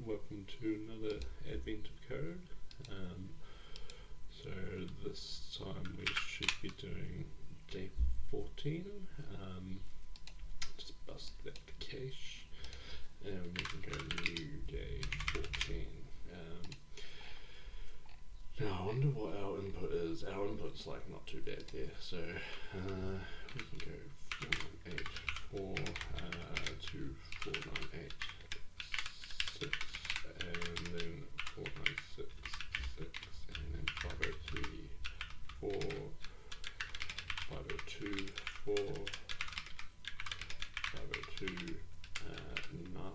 welcome to another Advent of Code. So this time we should be doing day 14. Just bust that cache and we can go new day 14. Now I wonder what our input is. Our input's like not too bad there, so we can go 498 to 498 6, and then 496 6, and then 503 4, 502 4, 502 9,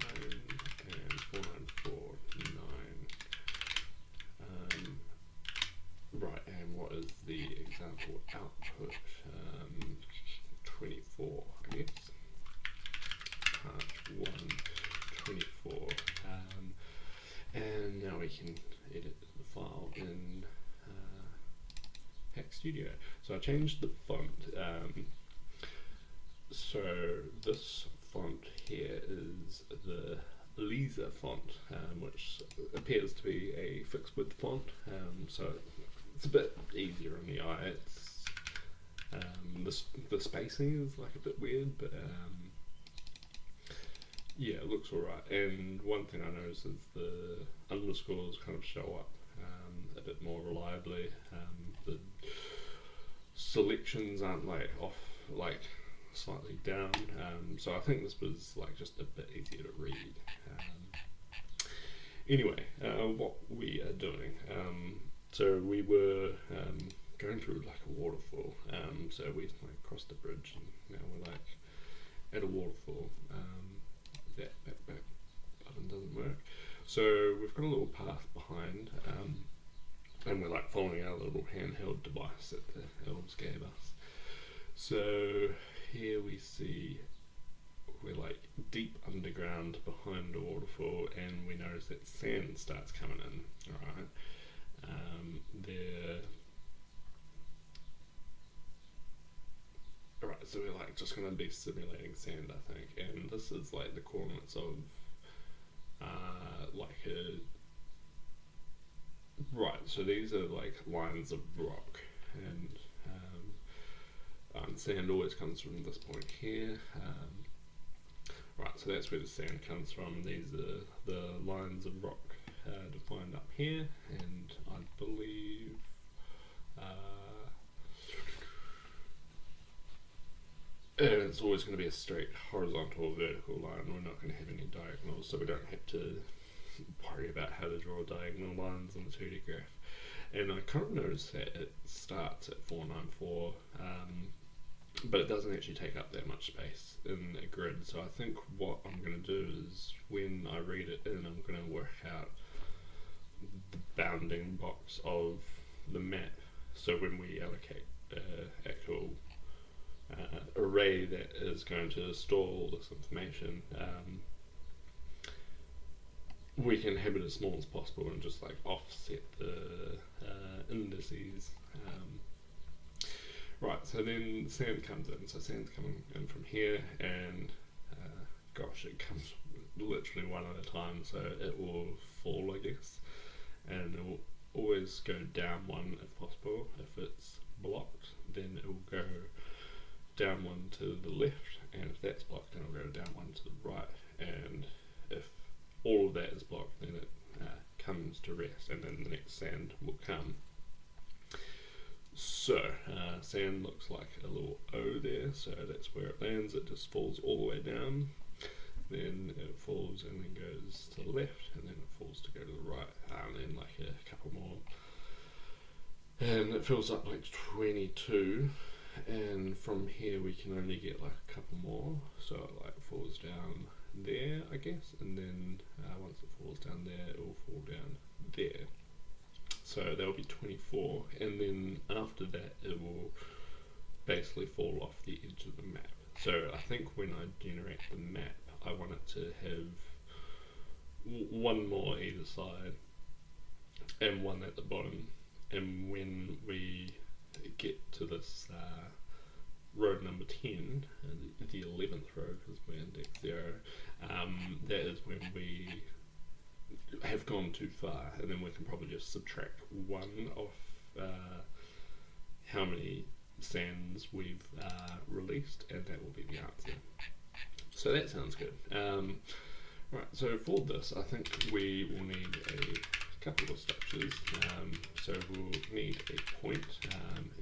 and 494 9. Right, and what is the example output? 24, I guess. Part 1, 24. And now we can edit the file in Hack Studio. So I changed the font. So this font here is the Lisa font, which appears to be a fixed width font. So it's a bit easier on the eye. It's the spacing is like a bit weird, but yeah, it looks alright. And one thing I noticed is the underscores kind of show up a bit more reliably. The selections aren't like off, like slightly down. So I think this was like just a bit easier to read. Anyway, what we are doing. So we were going through like a waterfall. So we like crossed the bridge, and now we're like at a waterfall. That back button doesn't work. So we've got a little path behind, and we're like following our little handheld device that the elves gave us. So here we see we're like deep underground behind a waterfall, and we notice that sand starts coming in. Alright. Alright, so we're like just gonna be simulating sand, I think, and this is like the coordinates of like a right. So these are like lines of rock, and sand always comes from this point here. Right, so that's where the sand comes from. These are the lines of rock defined up here, and I believe and it's always going to be a straight horizontal or vertical line. We're not going to have any diagonals, so we don't have to worry about how to draw diagonal lines on the 2D graph. And I kind of noticed that it starts at 494, but it doesn't actually take up that much space in a grid. So I think what I'm going to do is when I read it in, I'm going to work out the bounding box of the map. So when we allocate actual array that is going to store all this information, we can have it as small as possible and just like offset the indices. Right, so then sand comes in. So sand's coming in from here, and gosh, it comes literally one at a time, so it will fall, I guess, and it will always go down one if possible. If it's blocked, then it will go down one to the left, and if that's blocked, then it'll go down one to the right, and if all of that is blocked, then it comes to rest, and then the next sand will come. So sand looks like a little O there, so that's where it lands. It just falls all the way down, then it falls and then goes to the left, and then it falls to go to the right, and then like a couple more, and it fills up like 22. And from here we can only get like a couple more, so it like falls down there, I guess, and then once it falls down there, it will fall down there. So that'll be 24, and then after that it will basically fall off the edge of the map. So I think when I generate the map, I want it to have one more either side and one at the bottom, and when we get to this road number 10, the 11th row, because we're index 0, that is when we have gone too far, and then we can probably just subtract 1 off how many sands we've released, and that will be the answer. So that sounds good. Right, so for this, I think we will need a couple of structures. So we'll need a point,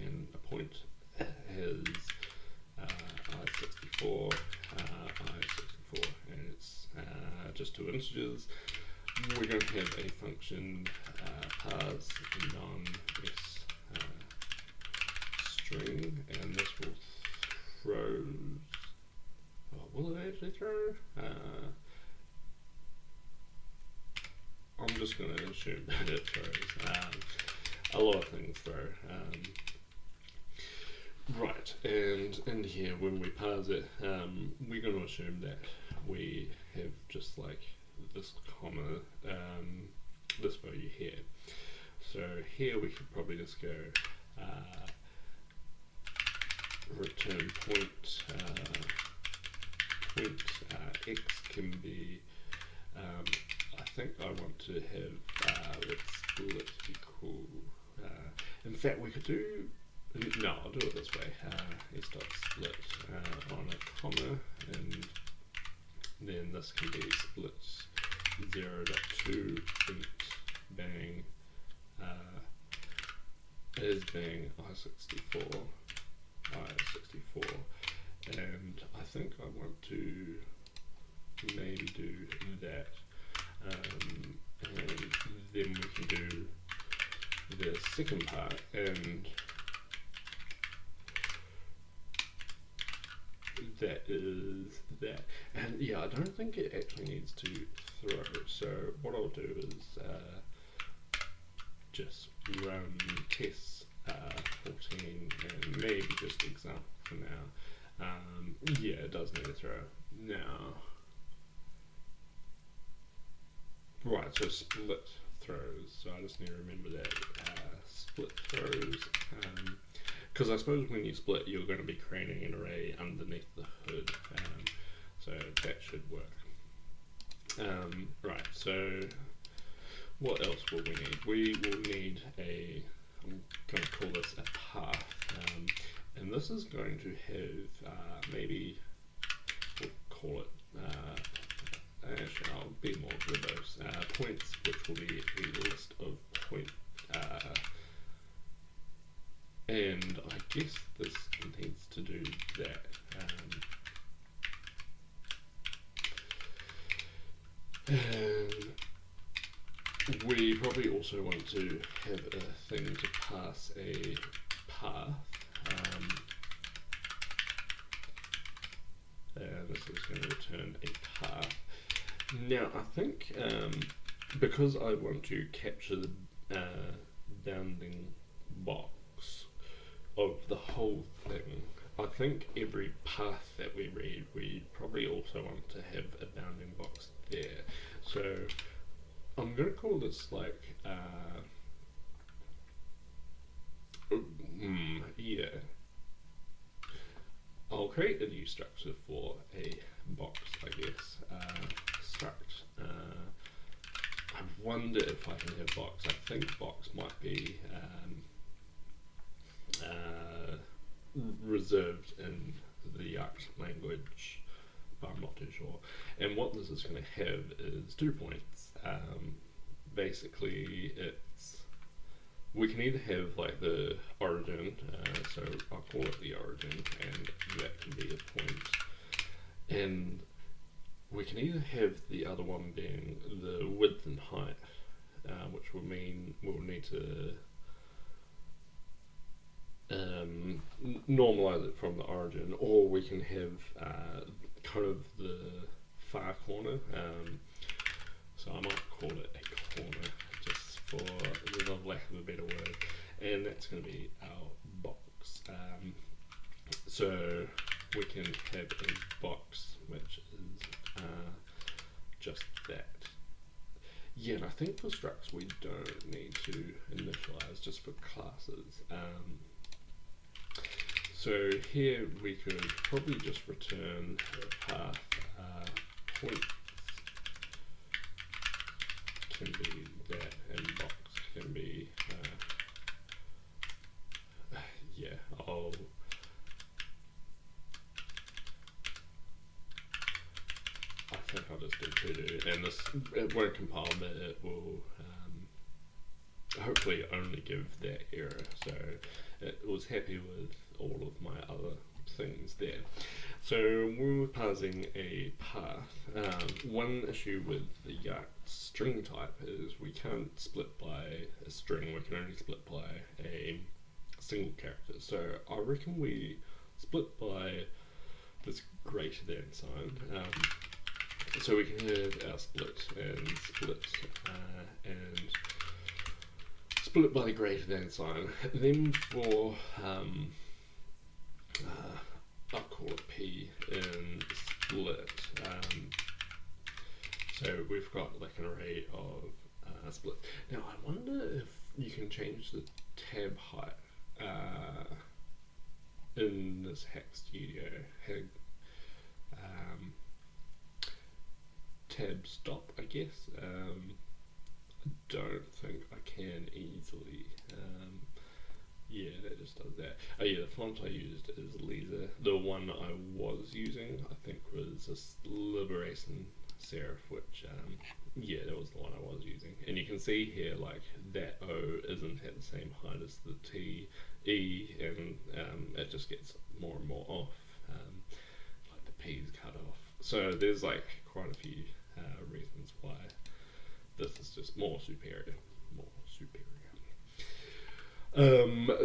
and a point has I64, I64, and it's just 2 integers. We're going to have a function parse non-s string, and this will throw. Will it actually throw? I'm just going to assume that it throws. A lot of things throw. Right, and in here, when we parse it, we're going to assume that we have just like this comma, this value here. So here we could probably just go return point, x can be, I think I want to have let's equal, in fact we could do, no, I'll do it this way, s.split on a comma, and then this can be split 0.2 int bang is bang I64, and I think I want to maybe do that, and then we can do the second part, and that is that. And yeah, I don't think it actually needs to throw, so what I'll do is just run tests 14 and maybe just example for now. Yeah, it does need to throw. Now, right, so split throws, so I just need to remember that, split throws, because I suppose when you split you're going to be creating an array underneath the hood, so that should work. Right, so what else will we need? We will need I'm going to call this a path, and this is going to have, maybe we'll call it, actually I'll be more verbose, points, which will be a list of points, and I guess this needs to do that. And we probably also want to have a thing to pass a path, and this is going to return a path. Now I think because I want to capture the bounding box of the whole thing, I think every path that we read, we probably also want to have a bounding box there. So I'm going to call this like, yeah, I'll create a new structure for a box, I guess, struct. I wonder if I can have box. I think box might be reserved in the jakt language, but I'm not too sure. And what this is going to have is 2 points. Basically, we can either have like the origin, so I'll call it the origin, and that can be a point. And we can either have the other one being the width and height, which will mean we'll need to normalize it from the origin, or we can have kind of the far corner. So I might call it a corner, just for the lack of a better word, and that's going to be our box. So we can have a box which is just that. Yeah, and I think for structs we don't need to initialize, just for classes. So here we could probably just return path points I'll just do todo, and this, it won't compile, but it will hopefully only give that error. So it was happy with all of my other things there. So when we're parsing a path, one issue with the jakt string type is we can't split by a string, we can only split by a single character. So I reckon we split by this greater than sign. So we can have our split and split by the greater than sign. Then for I'll call it P in split. So we've got like an array of split. Now I wonder if you can change the tab height in this Hack Studio. Tab stop, I guess. I don't think I can easily. Yeah, that just does that. Oh yeah, the font I used is Lisa. The one I was using, I think, was a Liberation Serif, which, yeah, that was the one I was using. And you can see here, like, that O isn't at the same height as the T, E, and it just gets more and more off. Like the P's cut off. So there's, like, quite a few reasons why this is just more superior.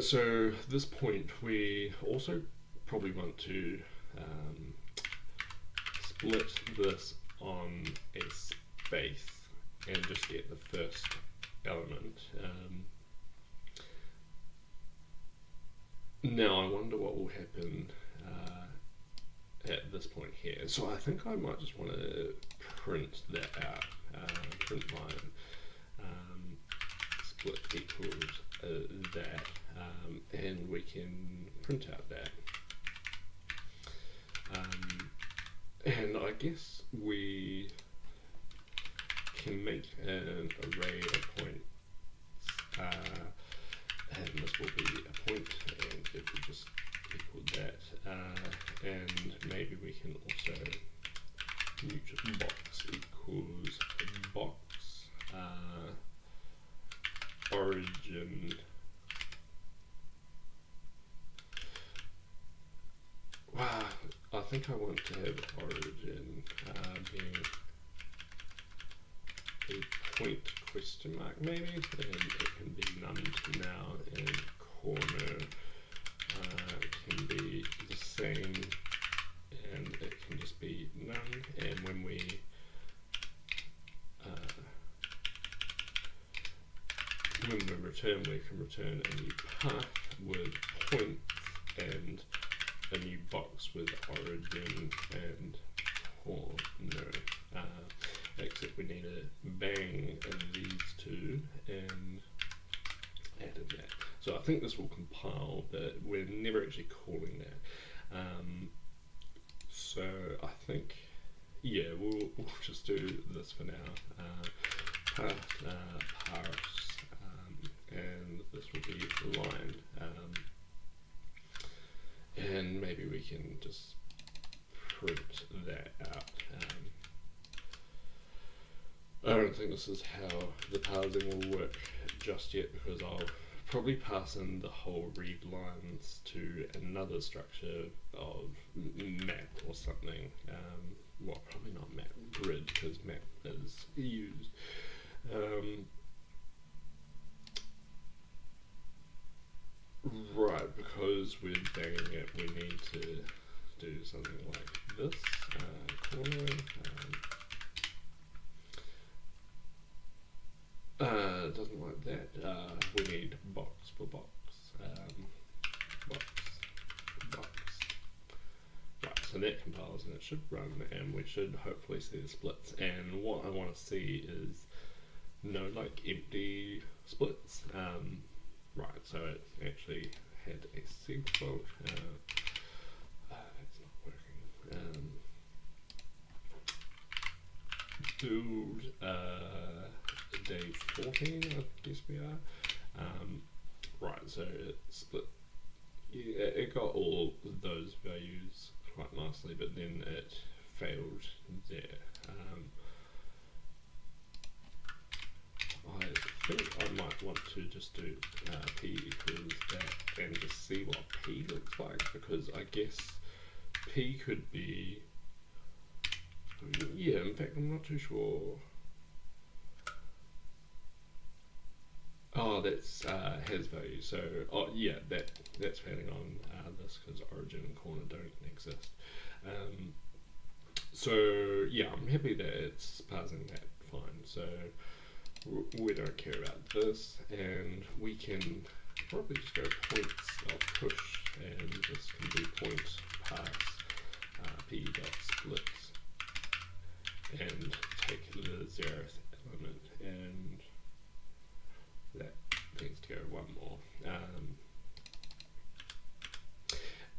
So this point we also probably want to split this on a space and just get the first element. Now I wonder what will happen at this point here. So I think I might just want to print that out. Print line split equals that, and we can print out that. And I guess we can make an array of points, and this will be a point, and if we just equal that, and maybe we can also mute box equals box origin I think I want to have origin being a point question mark maybe, and it can be none now, and corner can be the same, and it can just be none, and when we return, we can return a new path with points and a new box with origin and corner, except we need to bang these two and add in that. So I think this will compile, but we're never actually calling that. So I think, yeah, we'll just do this for now. Parse, and this will be line, and maybe we can just print that out. I don't think this is how the parsing will work just yet, because I'll probably pass in the whole read lines to another structure of map or something. Well, probably not map, grid, because map is used. Right, because we're banging it, we need to do something like this. Corner. Doesn't like that. We need box for box. Box. Right, so that compiles and it should run, and we should hopefully see the splits. And what I want to see is no like empty splits. Right, so it actually had a segfault. It's not working. Build day 14, I guess we are. Right, so it split. Yeah, it got all those values quite nicely, but then it failed there. I think I might want to just do p equals that and just see what p looks like, because I guess p could be, yeah, in fact I'm not too sure. Oh, that's has value, so yeah, that's failing on this because origin and corner don't exist. So yeah, I'm happy that it's parsing that fine, so we don't care about this, and we can probably just go points dot push, and this can be point pass p dot splits, and take the 0th element, and that needs to go one more.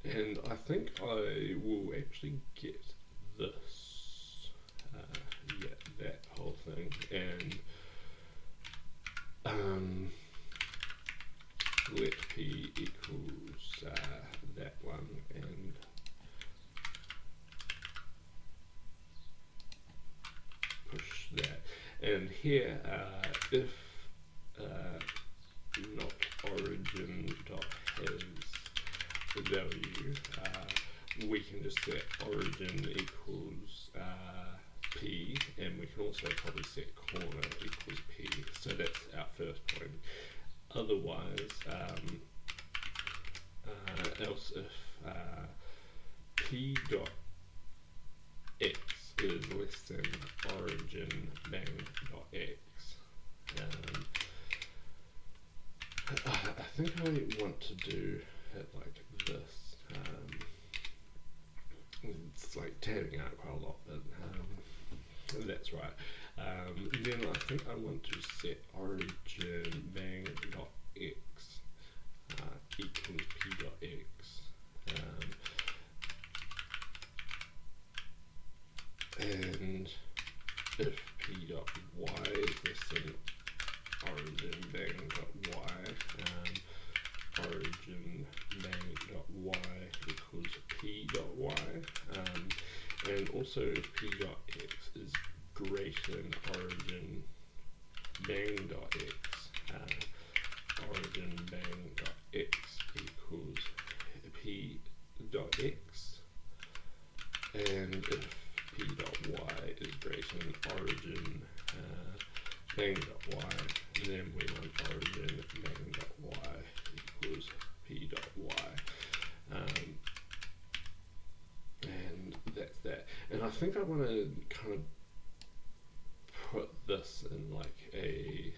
And I think I will actually get this, yeah, that whole thing, and let p equals that one, and push that. And here, if not origin dot has value, we can just set origin equals p, and we can also probably set corner equals p. So that's our first point. Otherwise, else if p dot x is less than origin bang dot x, I think I want to do it like this. It's like tabbing out quite a lot, but that's right. Then I think I want to set origin bang dot x equals p dot x, and if p dot y is less than origin bang dot y, origin bang dot y equals p dot y, and also if p dot x is greater than origin bang dot x, origin bang dot x equals p dot x, and if p dot y is greater than origin bang dot y, then we want origin bang dot y equals p dot y, and that's that. And I think I want to kind of put this in like a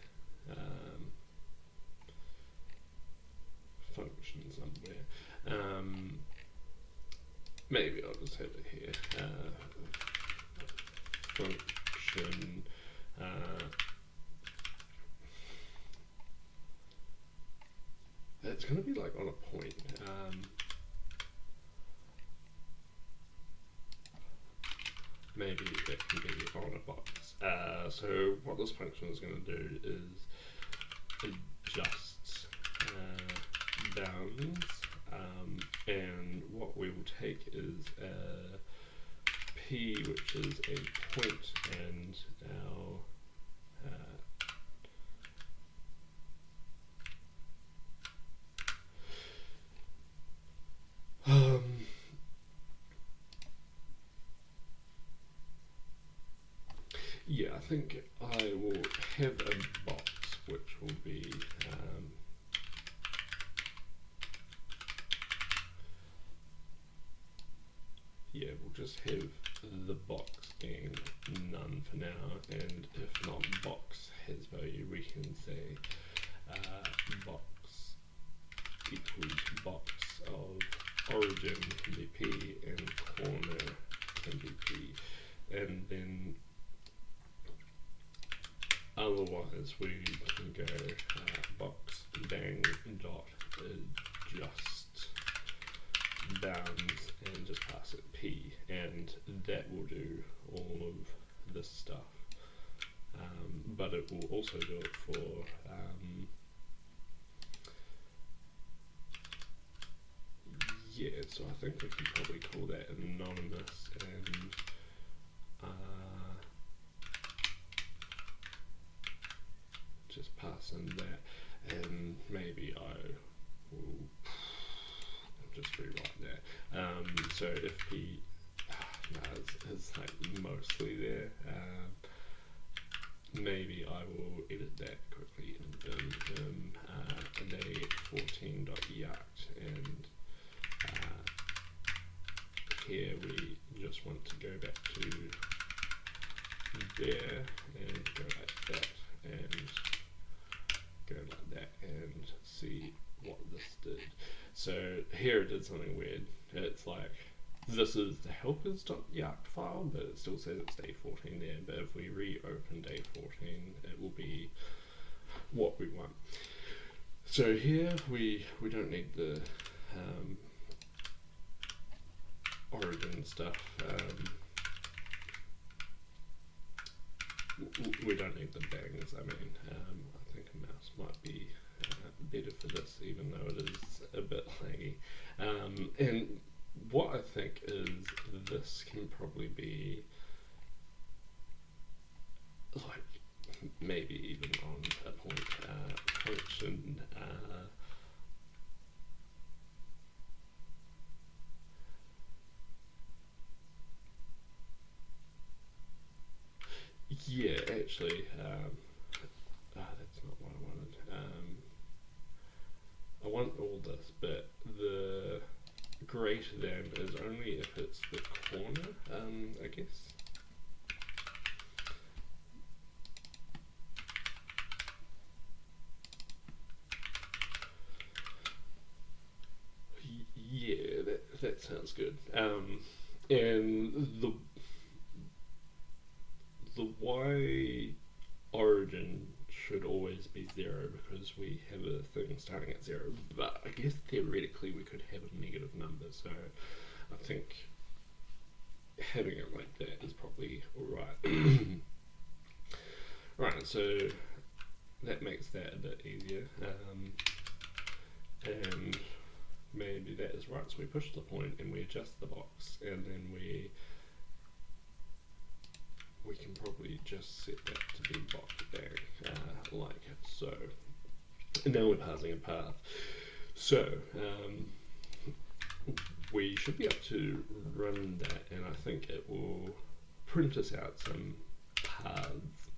function somewhere. Maybe I'll just have it here. Function. It's going to be like on a point. Maybe it can be on a box. So what this function is going to do is adjust bounds, and what we will take is p, which is a point, and our yeah, I think I will have a box which will be yeah, we'll just have the box being none for now, and if not box has value, we can say box equals box of origin can be p and corner can be p, and then otherwise we can go box bang dot adjust bounds and just pass it p, and that will do all of this stuff, but it will also do it for yeah, so I think we can probably call that anonymous, and rewrite that. So if P, no, it's like mostly there. Maybe I will edit that quickly in day14.jakt, and here we just want to go back to there and go like that and go like that and see what this did. So here it did something weird. It's like, this is the helpers.jakt file, but it still says it's day 14 there. But if we reopen day 14, it will be what we want. So here we don't need the origin stuff. We don't need the bangs. I mean, I think a mouse might be better for this, even though it is a bit laggy. And what I think is this can probably be like maybe even on a point function. Yeah, actually, that's not what I wanted. I want all this, but the greater than is only if it's the corner, I guess. Yeah, that sounds good. And the Y origin should always be 0 because we have a thing starting at 0, but I guess theoretically we could have a negative number, so I think having it like that is probably alright. Right, so that makes that a bit easier, and maybe that is right. So we push the point and we adjust the box, and then we can probably just set that to be box bang, like so. And now we're parsing a path. So we should be able to run that, and I think it will print us out some paths.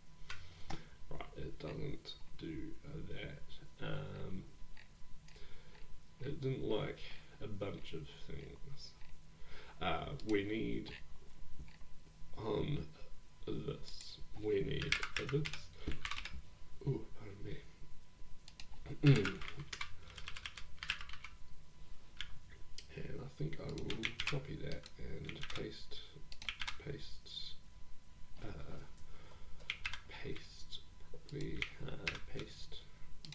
Right, it doesn't do that. It didn't like a bunch of things. We need on this. We need this. Ooh, pardon me. And I think I will copy that and paste, probably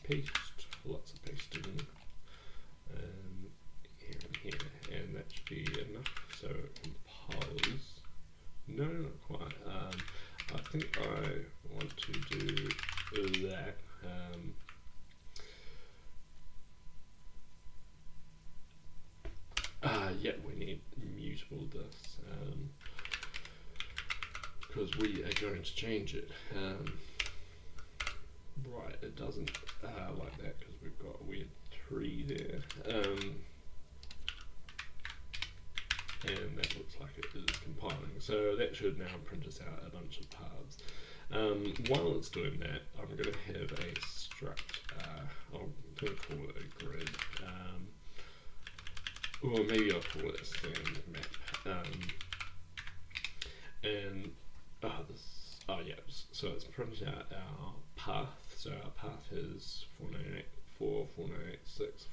paste, lots of pasting, here and here, and that should be enough. So it compiles. No, not quite. I think I want to do that. Yeah, we need mutable this, because we are going to change it. Right, it doesn't like that because we've got a weird tree there. And that looks like it is compiling. So that should now print us out a bunch of paths. While it's doing that, I'm going to have a struct, I'm going to call it a grid, or maybe I'll call it a sand map. So it's printing out our path. So our path is 498.4, 498.6,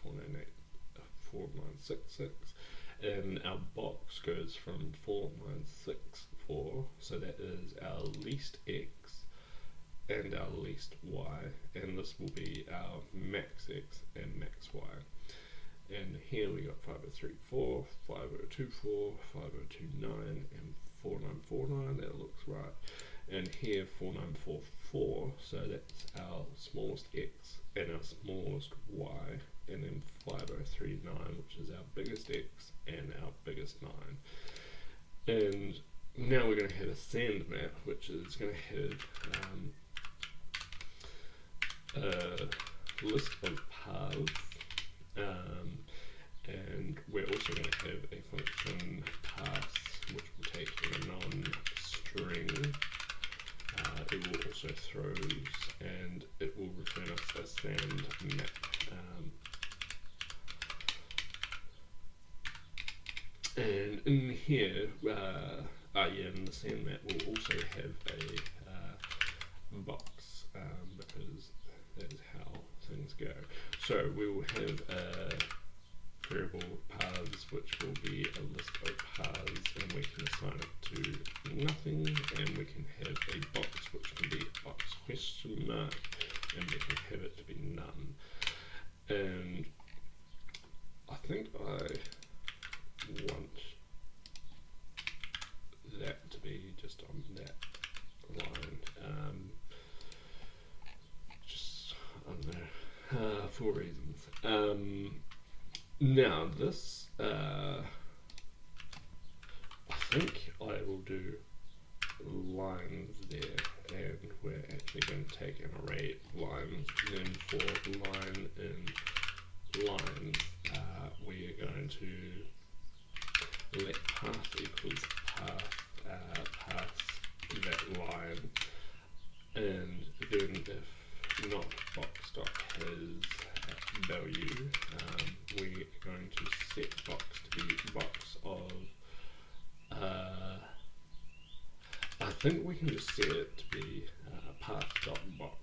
498.4966. And our box goes from 4964, so that is our least x and our least y, and this will be our max x and max y. And here we got 5034, 5024, 5029, and 4949, that looks right. And here 4944, so that's our smallest x and our smallest y, and then 5039, which is our biggest x and our biggest 9. And now we're going to have a sand map, which is going to have a list of paths, and we're also going to have a function pass which will take a non-string. It will also throws, and it will return us a sand map. And in here, in the sand map will also have a box, because that is how things go. So we will have a variable paths which will be a list of paths, and we can assign it to nothing, and we can have a box which can be a box question mark, and we can have it to be none. And I think I want that to be just on that line, just I don't know, for reasons. Now this, I think I will do lines there, and we're actually going to take an array of lines, and then for line in lines, we are going to let path equals pass that line, and then if not box dot has value, we are going to set box to be box of, I think we can just set it to be path dot box,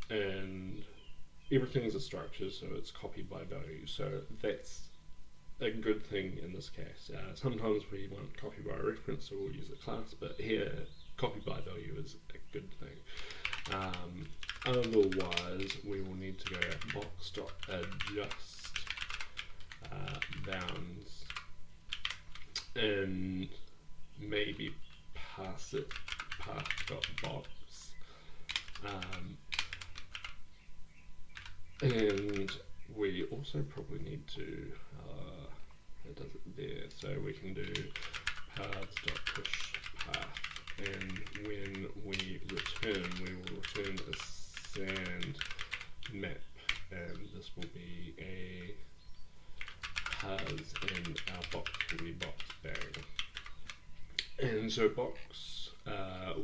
and everything is a structure, so it's copied by value, so that's a good thing in this case. Sometimes we want copy by reference, so we'll use a class, but here copy by value is a good thing. Otherwise we will need to go box.adjust bounds and maybe pass it path.box, and we also probably need to it does it there, so we can do paths.push path, and when we return, we will return a sand map, and this will be a paths, and our box will be box bang. And so box,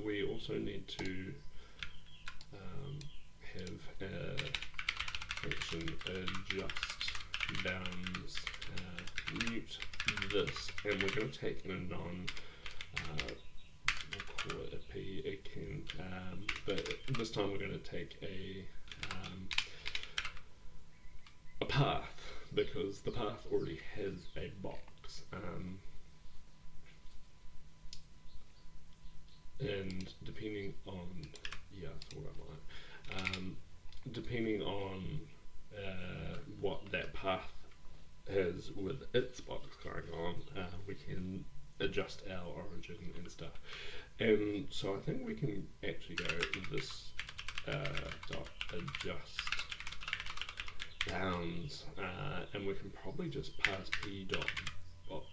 we also need to have a function adjust bounds, mute this, and we're going to take a non, we'll call it a p again, but this time we're going to take a path, because the path already has a box, and depending on, yeah, I thought I might, depending on what that path has with its box going on, we can adjust our origin and stuff. And so I think we can actually go this dot adjust bounds, and we can probably just pass p dot box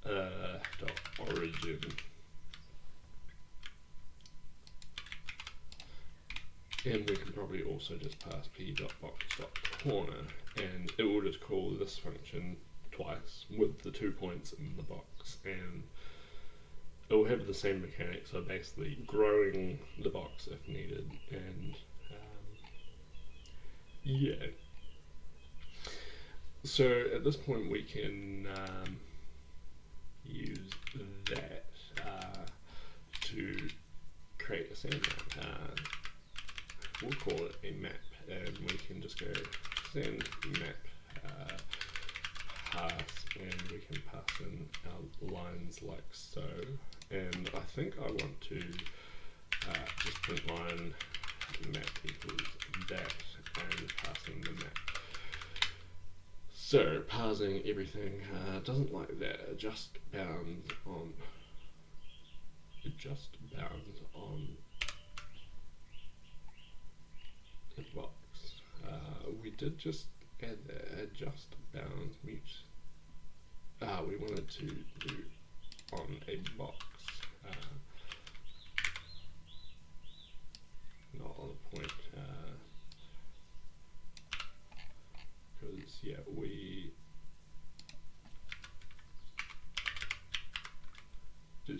dot origin, and we can probably also just pass p.box.corner, and it will just call this function twice with the 2 points in the box, and it will have the same mechanics, so basically growing the box if needed, and yeah. So at this point we can use that to create a sand map. We'll call it a map, and we can just go sand map pass, and we can pass in our lines like so. And I think I want to just print line map equals that, and passing the map. So parsing everything doesn't like that. Adjust bounds on the box. We did just add the adjust bounds mute. We wanted to do on a box, not on a point.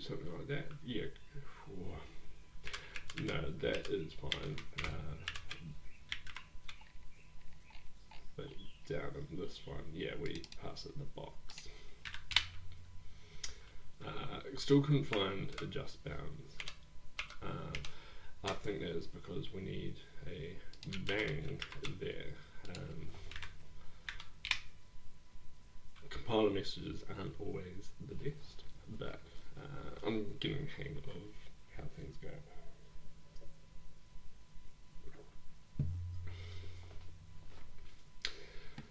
something like that. Yeah. No, that is fine. But down in this one, yeah, we pass it the box. Still couldn't find adjust bounds. I think that is because we need a bang there. Compiler messages aren't always the best, but I'm getting a hang of how things go.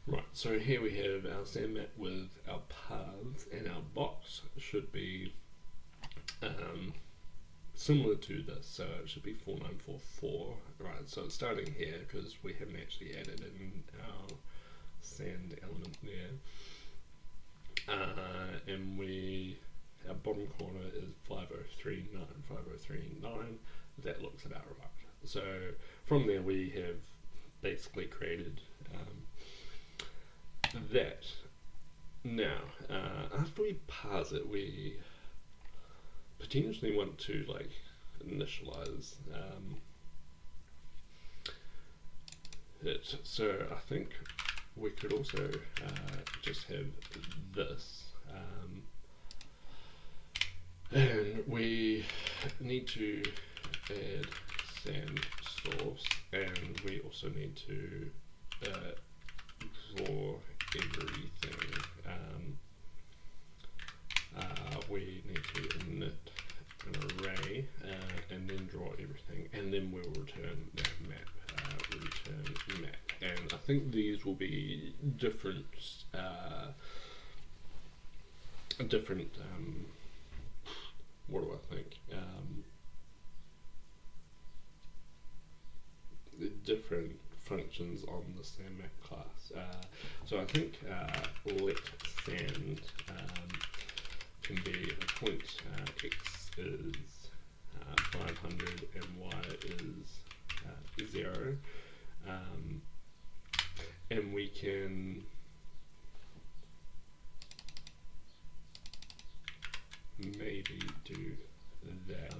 Right, so here we have our sand map with our paths, and our box should be similar to this, so it should be 4944. Right, so it's starting here because we haven't actually added in our sand element there. And our bottom corner is 5039, 5039. That looks about right. So from there we have basically created that. Now, after we parse it, we potentially want to like initialize it. So I think we could also just have this, and we need to add sand source, and we also need to draw everything. We need to init an array and then draw everything, and then we'll return that map. Return map, and I think these will be different. What do I think? Different functions on the sand map class. So I think let sand can be a point x is 500 and y is 0, and we can maybe do that.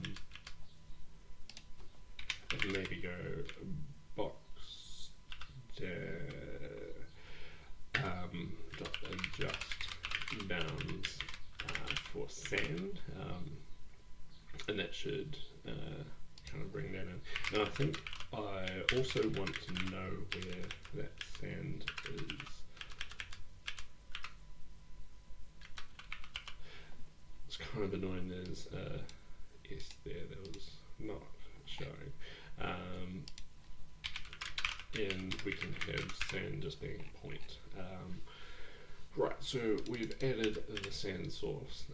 Maybe go box dot adjust bounds for sand, and that should kind of bring that in. And I think I also want to know where that sand is. It's kind of annoying there's S there that was not showing. And we can have sand just being a point. Right, so we've added the sand source,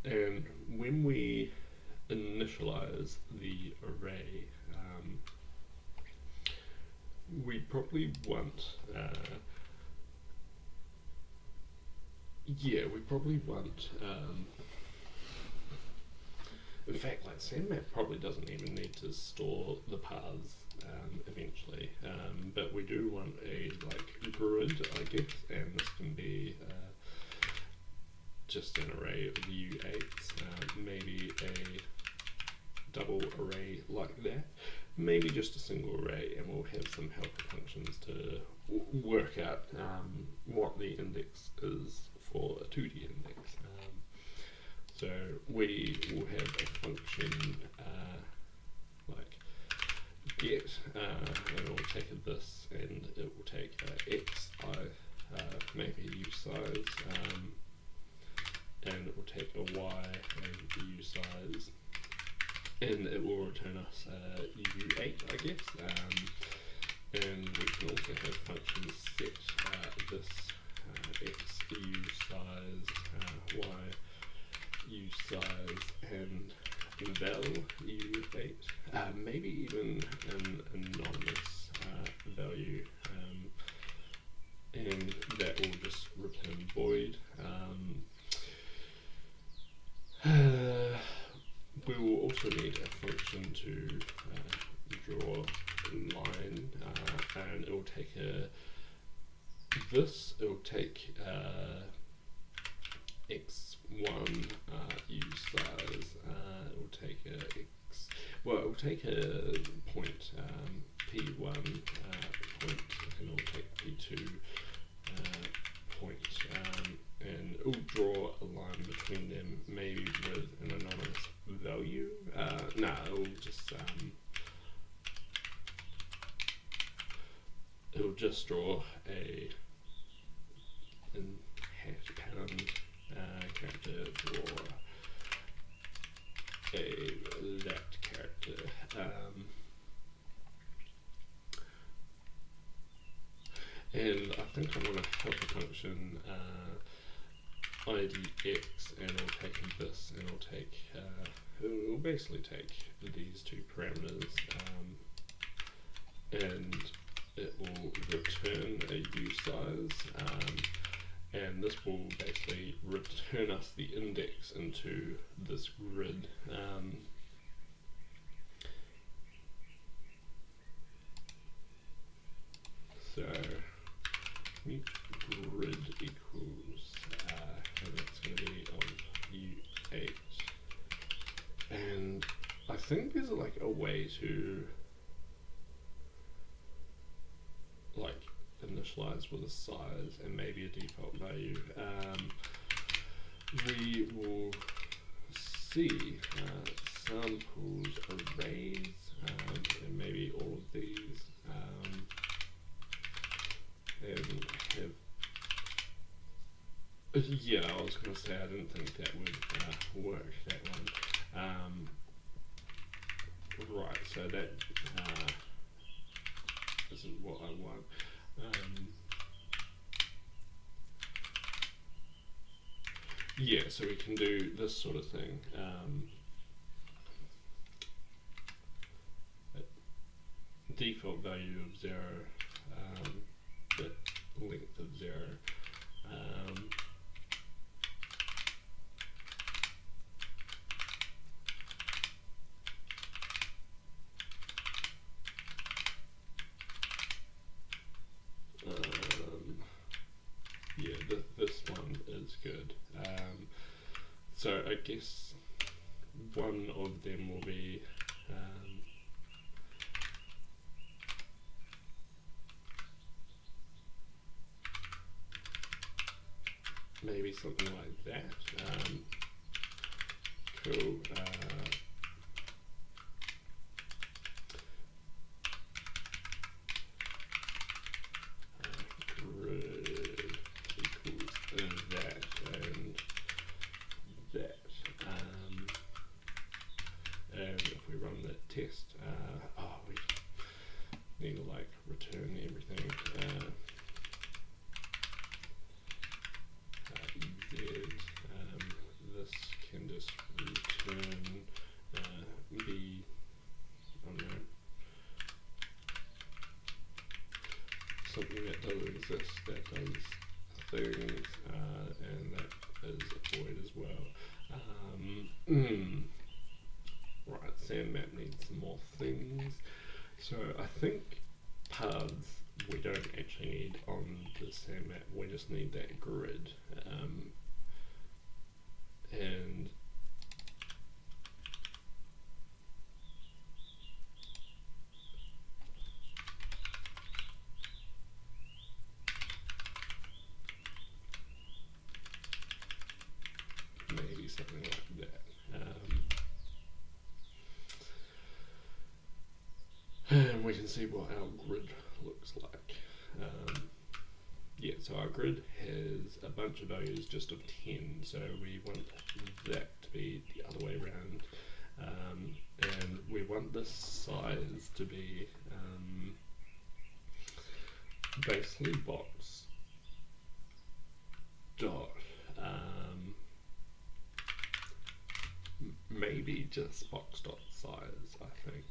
and when we initialize the array, we probably want in fact, like SandMap probably doesn't even need to store the paths eventually, but we do want a like grid, I guess, and this can be just an array of U8s, maybe a double array like that, maybe just a single array, and we'll have some helper functions to work out what the index is for a 2D index. So we will have a function like get, and it will take this, and it will take x, maybe u size, and it will take a y and u size, and it will return us u8, I guess. And we can also have functions set this x u size, y u size, and val u8, maybe even an anonymous value, and that will just return void. We will also need a function to draw a line, and it will take x1 u size. It will take a x. Well, it will take a point p1 point, and it will take p2 point, and it will draw a line between them, maybe with an anonymous value. No, it will just draw a hash pound character for that character. And I think I want to help a function idx, and it'll take this, and it'll basically take these two parameters, and it will return a u size, and this will basically return us the index into this grid. So grid equals, and that's going to be on u8, and I think there's like a way to like initialize with a size and maybe a default value. We will see samples arrays, and maybe all of these, and have, yeah, I was going to say I didn't think that would work, that one. Right, so that isn't what I want. Yeah, so we can do this sort of thing. Default value of 0, bit length of 0. Yeah, this one is good. So I guess one of them will be maybe something like that. Cool. Grid equals that and that. And if we run that test, we need to like return everything. This can just return b, I don't know, something that doesn't exist, that does things, and that is a void as well. Right, sandmap needs some more things. So I think paths we don't actually need on the sandmap, we just need that grid. And maybe something like that. And we can see what our grid looks like. Yeah, so our grid has a bunch of values just of 10, so we want that to be the other way around, and we want this size to be basically box dot, maybe just box dot size, I think,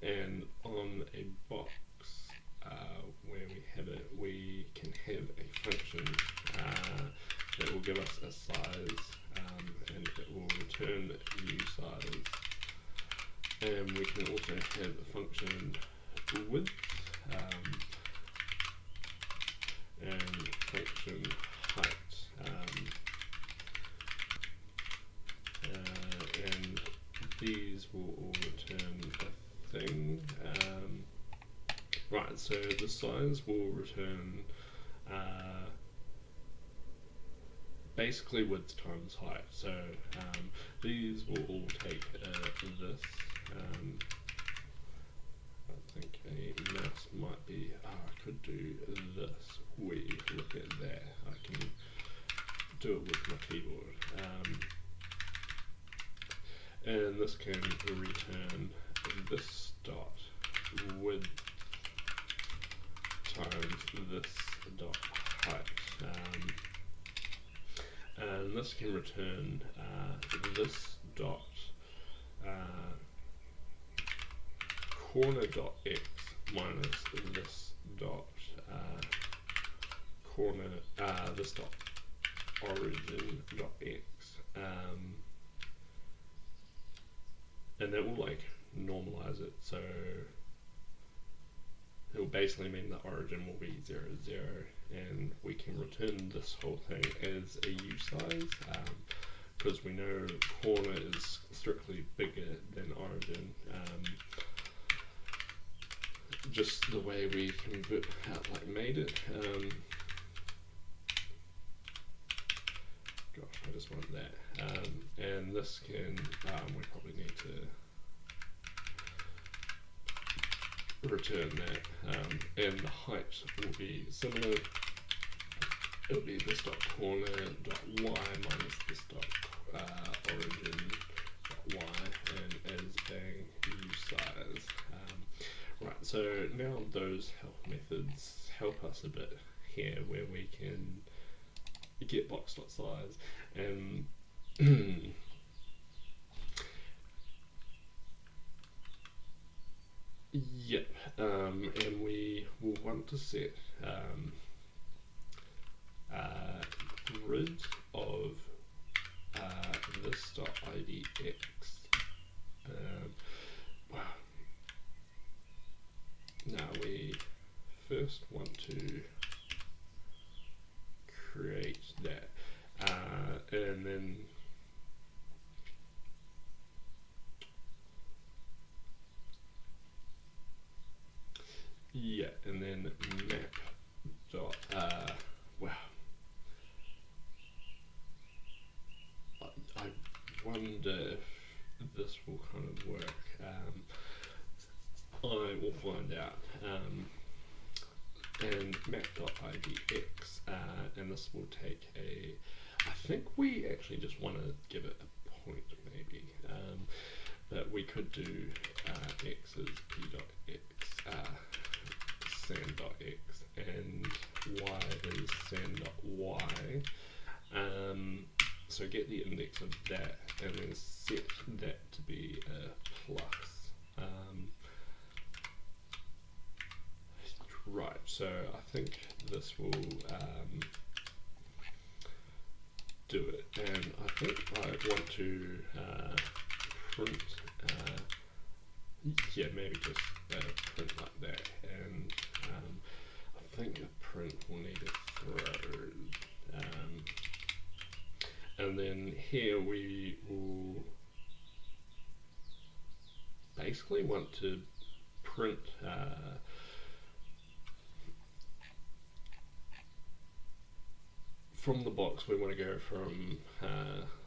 and on a box where we have it, we can have a function that will give us a size, and it will return u size, and we can also have a function width, and function height, these will all return a thing. Right, so the size will return basically width times height. So these will all take this. I think a mouse might be, I could do this. We look at that. I can do it with my keyboard. And this can return this dot width times this dot height. And this can return this dot corner dot x minus this dot corner this dot origin dot x, and that will like normalize it, so it will basically mean the origin will be 0, 0, and we can return this whole thing as a U size, because we know corner is strictly bigger than origin. Just the way we convert out like made it. Gosh, I just want that. And this can, we probably need to return that. And the height will be similar. It'll be this dot corner dot y minus this dot origin dot y, and as a U size. Right, so now those help methods help us a bit here, where we can get box.size and yep, and we will want to set grid of this dot idx. Wow. Now we first want to create that, and then yeah, and then map dot wow. I wonder if this will kind of work. I will find out. And map.idx, and this will take a, I think we actually just want to give it a point maybe, but we could do x is p.x, sand.x, and y is sand.y, so get the index of that and then set that to be a plus. Right, so I think this will do it, and I think I want to print, yeah, maybe just print like that, and I think a print will need a throw, and then here we will basically want to print from the box. We want to go from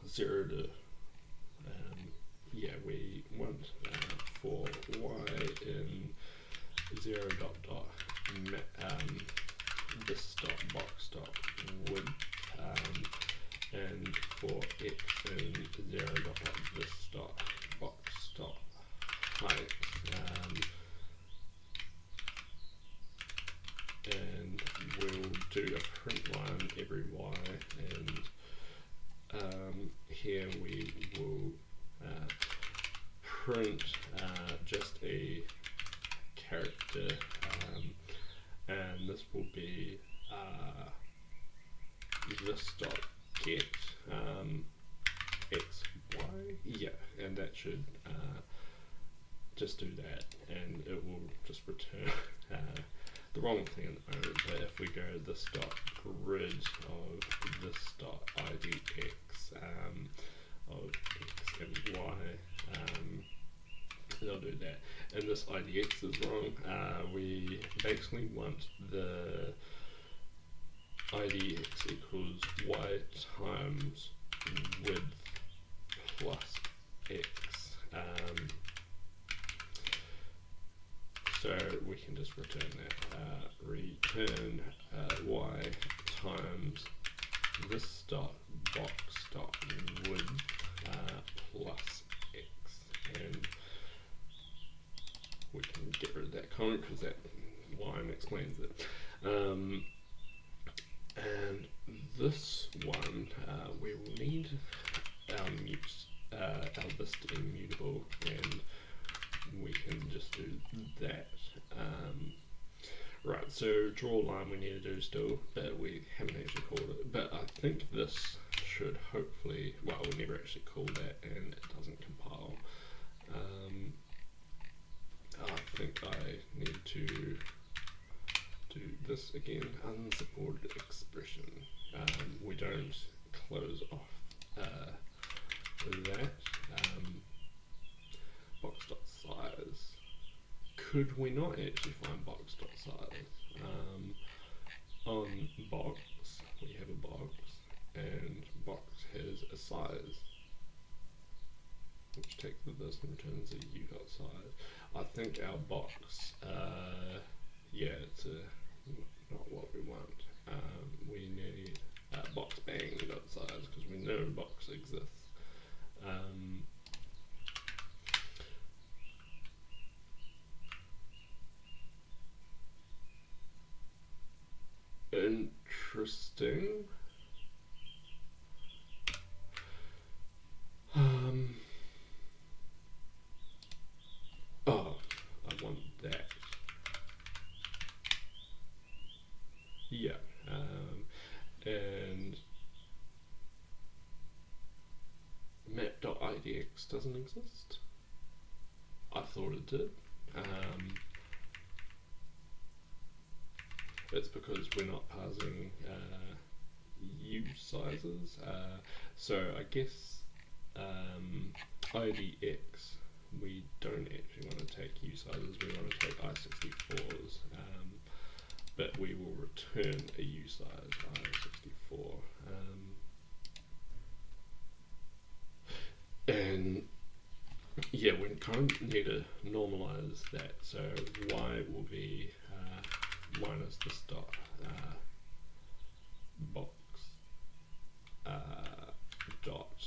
0 to, yeah, we want for y in 0 dot dot this dot box dot width, and for x in 0 dot dot this dot box dot height, and we'll do a print line every y, and here we will print just a character, and this will be this dot get x y, yeah, and that should just do that, and it will just return the wrong thing at the moment. But if we go this dot grid of this dot idx of x and y, they'll do that. And this IDX is wrong. We basically want the IDX equals y times width plus x. So we can just return that. Return y times this dot box dot width plus x, and we can get rid of that comment because that line explains it. And this one, we will need our list immutable, and we can just do that. Right, so draw a line we need to do still, but we haven't actually called it. But I think this should hopefully, well, we never actually call that, and it doesn't compile. I think I need to do this again, unsupported expression. We don't close off that. Box.size. Could we not actually find box.size? On box, we have a box, and box has a size, which takes this and returns a u.size. I think our box, yeah, it's not what we want. We need box bang.size because we know box exists. Interesting. Oh, I want that. Yeah. And map.idx doesn't exist. I thought it did. It's because we're not parsing U sizes. So I guess IDX, we don't actually want to take U sizes, we want to take I64s. But we will return a U size I64. And yeah, we kind of need to normalize that. So y will be minus this dot box dot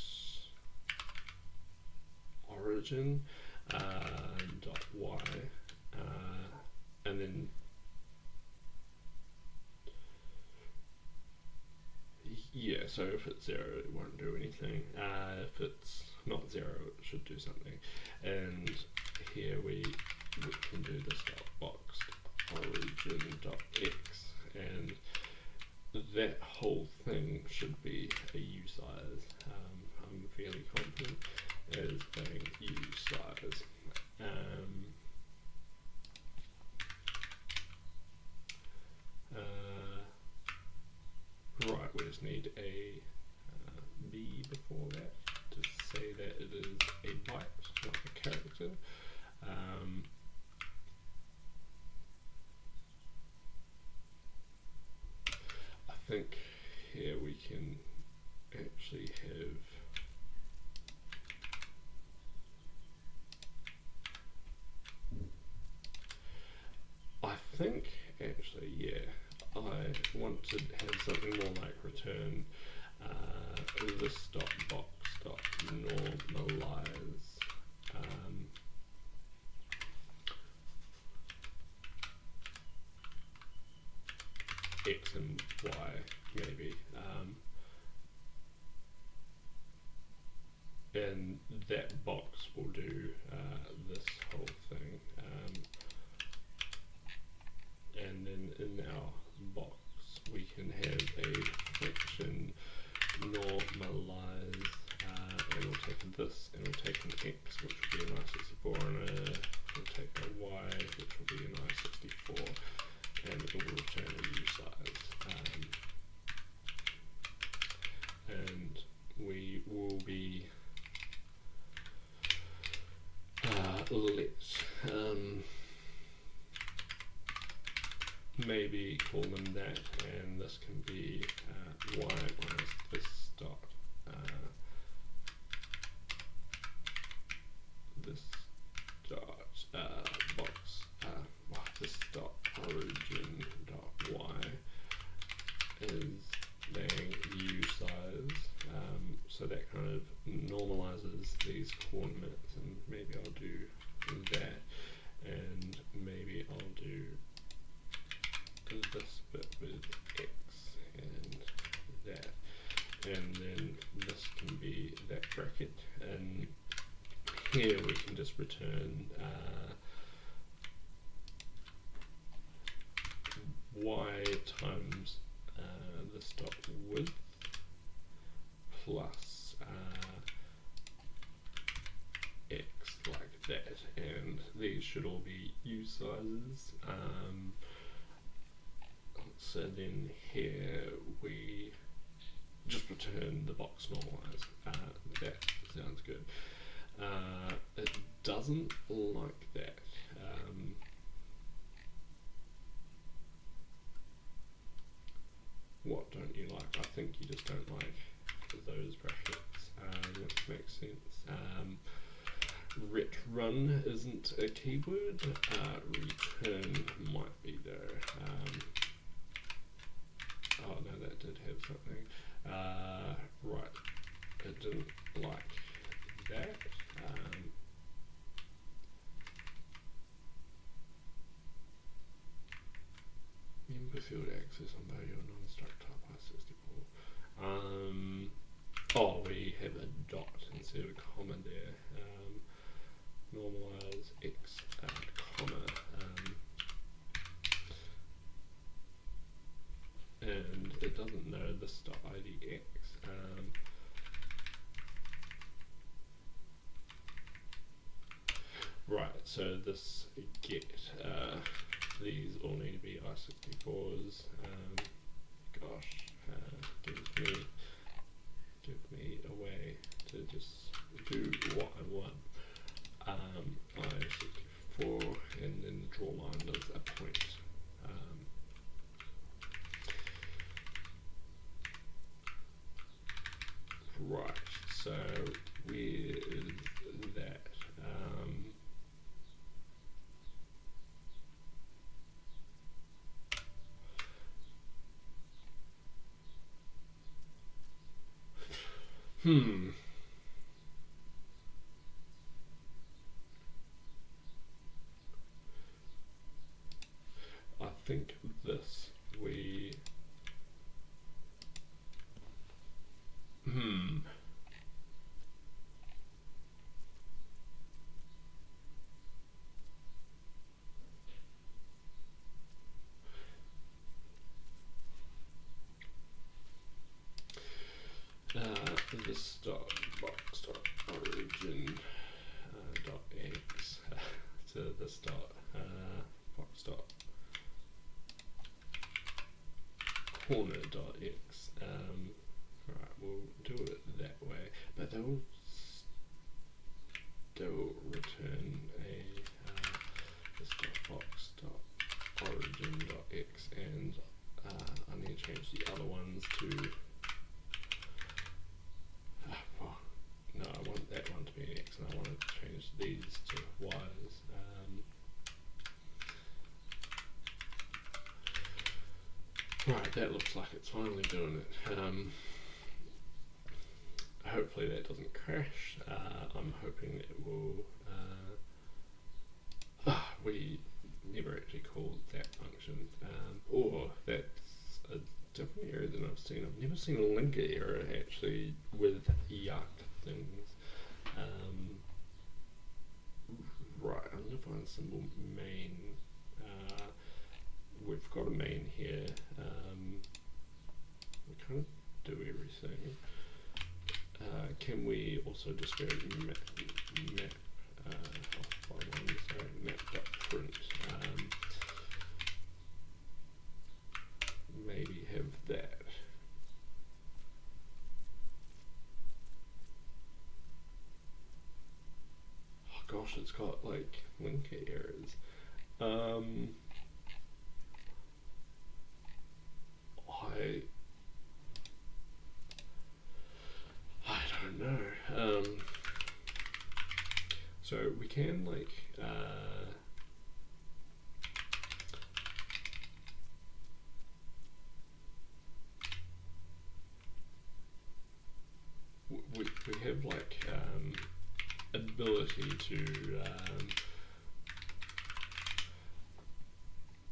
origin dot y, and then yeah, so if it's 0 it won't do anything. If it's not 0 it should do something. And here we can do this dot box origin dot x, and that whole thing should be a U size. I'm fairly confident as being U size. Right, we just need a B before that to say that it is a byte, not a character. I think here we can actually have yeah, I want to have something more like return this dot box dot normalize x and y maybe, and that box will do this whole thing, and then in our box we can have a function normalize, and we'll take this and we'll take an x, which will be an I64, and we'll take a y, which will be an I64, and it will return a U size. And we will be maybe call them that, and this can be y minus this dot this dot box this dot origin dot y is then u size, so that kind of normalizes these coordinates, and maybe I'll do that, and maybe I'll do this bit with x and that, and then this can be that bracket, and here we can just return y times this dot width plus x like that, and these should all be u sizes. So then here we just return the box normalize. That sounds good. It doesn't like that. What don't you like? I think you just don't like those brackets, which makes sense. Ret run isn't a keyword. Return might be though. Oh no, that did have something. Right, it didn't like that. Member field access on both your non-struct type I64. Oh, we have a dot instead of a comma there. Normalize x comma. And it doesn't know this dot idx. Right, so this get these all need to be I64s. Gosh, give me a way to just do what I want. I64, and then the draw line does a point. Right, so where is that? I think this we this dot box dot origin dot x to this dot box dot corner dot x. Right, we'll do it that way, but they'll still return a this dot box dot origin dot x, and I need to change the other ones to no, I want that one to be an x, and I want to change these to y's. Right, that looks like it's finally doing it. Hopefully that doesn't crash. I'm hoping it will. We never actually called that function, or that's a different error than I've seen. I've never seen a linker error actually with jakt things. Right, I'm going to find the symbol main. We've got a main here. We kind of do everything. Can we also just go map map.print? Maybe have that. Oh gosh, it's got like linker errors. I don't know. So we can like we have like ability to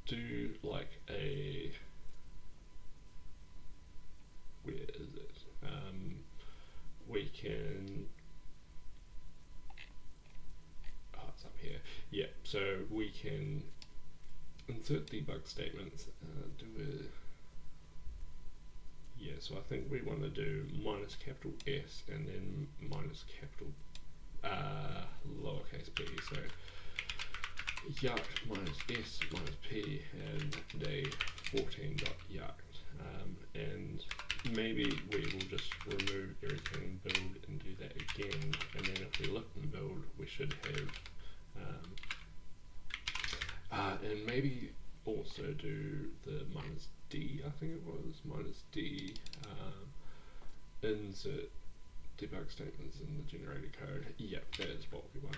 do like a, where is it? We can, oh, it's up here. Yeah, so we can insert debug statements, do a, yeah, so I think we want to do minus capital S and then minus capital lowercase b. So jakt minus S minus P and day 14.jakt. And maybe we will just remove everything, build, and do that again. And then if we look in build, we should have, and maybe also do the minus D, I think it was, minus D, insert debug statements in the generated code. Yep, that is what we want.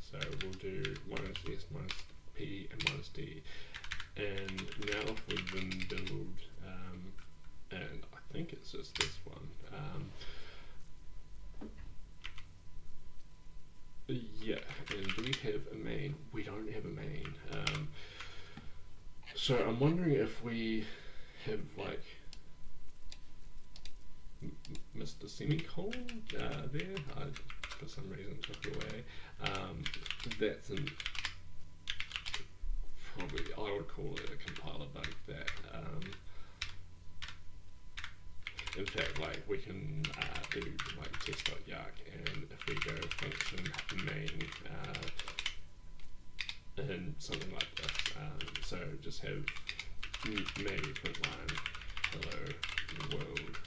So we'll do minus S, minus P, and minus D. And now if we then build, and I think it's just this one. Yeah, and do we have a main? We don't have a main. So I'm wondering if we have like missed a semicolon there. I, for some reason, took it away. That's an, probably, I would call it a compiler bug that, in fact, like we can do like test.jakt, and if we go function main and something like this, so just have maybe print line hello world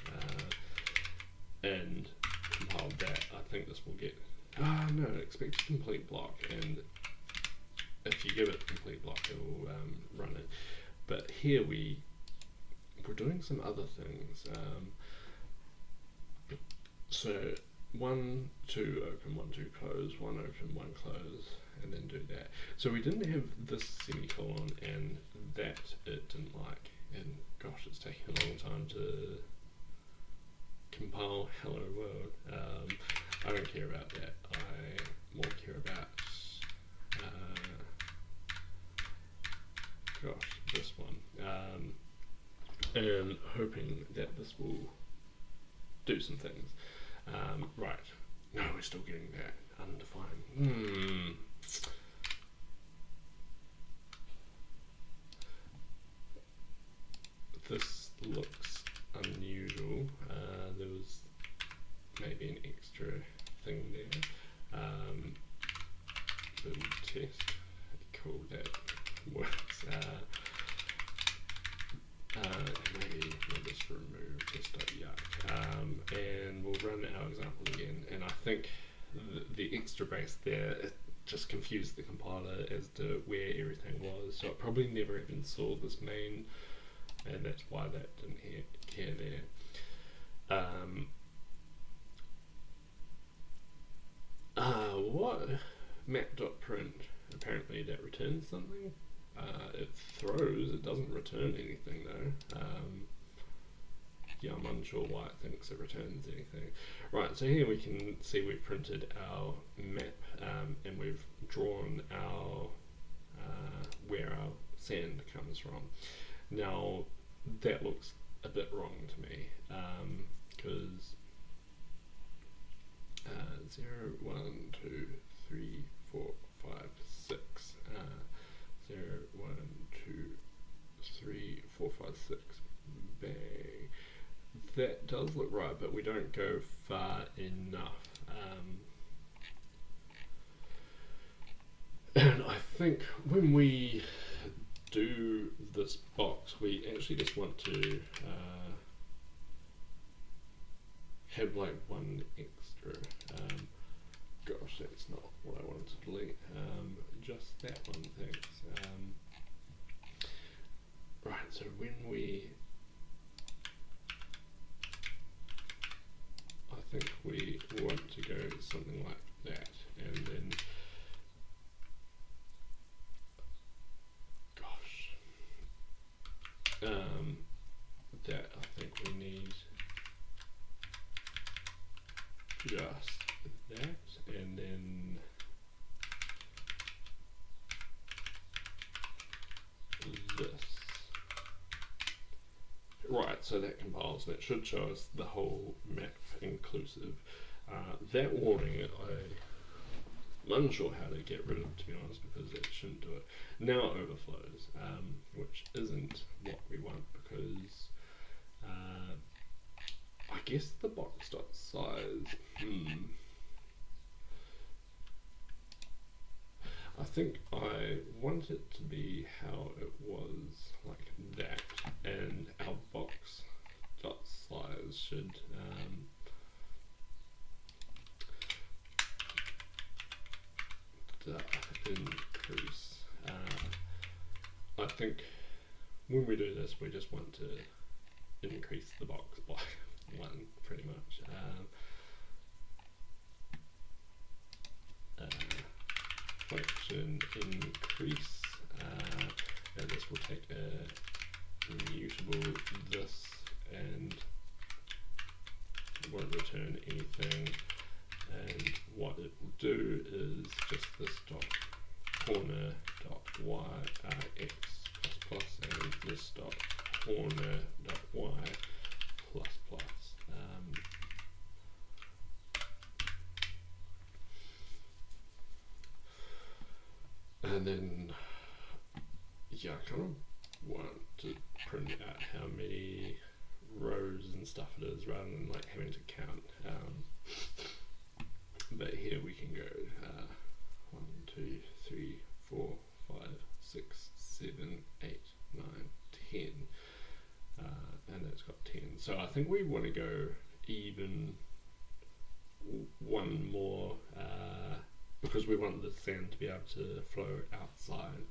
and compile that. I think this will get, no, expect a complete block, and if you give it a complete block it will run it. But here we're doing some other things. So 1, 2 open, 1, 2 close, 1 open, 1 close, and then do that. So we didn't have this semicolon, and that it didn't like, and gosh, it's taking a long time to compile hello world. I don't care about that. I more care about gosh, this one, and hoping that this will do some things. Right, no, we're still getting that undefined. This looks unusual. There was maybe an extra thing there. Build test, cool, that works. Maybe we'll just remove test.jakt, and we'll run our example again. And I think the extra base there, it just confused the compiler as to where everything was, so it probably never even saw this main, and that's why that didn't care there. What? Map.print, apparently that returns something. It throws, it doesn't return anything though. Yeah, I'm unsure why it thinks it returns anything. Right, so here we can see we've printed our map, and we've drawn our where our sand comes from. Now that looks a bit wrong to me, because 0, 1, 2, 3, 4, 5, 6. 0, 1, 2, 3, 4, 5, 6. Bang. That does look right, but we don't go far enough. And I think when we do this box, we actually just want to have like one extra. Gosh, that's not that, I think we need just that, and then this. Right, so that compiles and it should show us the whole map inclusive. That warning I'm unsure how to get rid of, to be honest, because it shouldn't do it. Now it overflows, which isn't what we want, because I guess the box.size, I think I want it to be how it was, like that, and our box.size should increase. I think when we do this, we just want to increase the box by one, pretty much. Function increase, and this will take a mutable this and won't return anything. And what it will do is just this dot corner dot y x plus plus and this dot corner dot y plus plus. And then, yeah, I kind of want to print out how many rows and stuff it is rather than like having to count. But here we can go 1, 2, 3, 4, 5, 6, 7, 8, 9, 10, and it's got 10. So I think we want to go even one more, because we want the sand to be able to flow outside.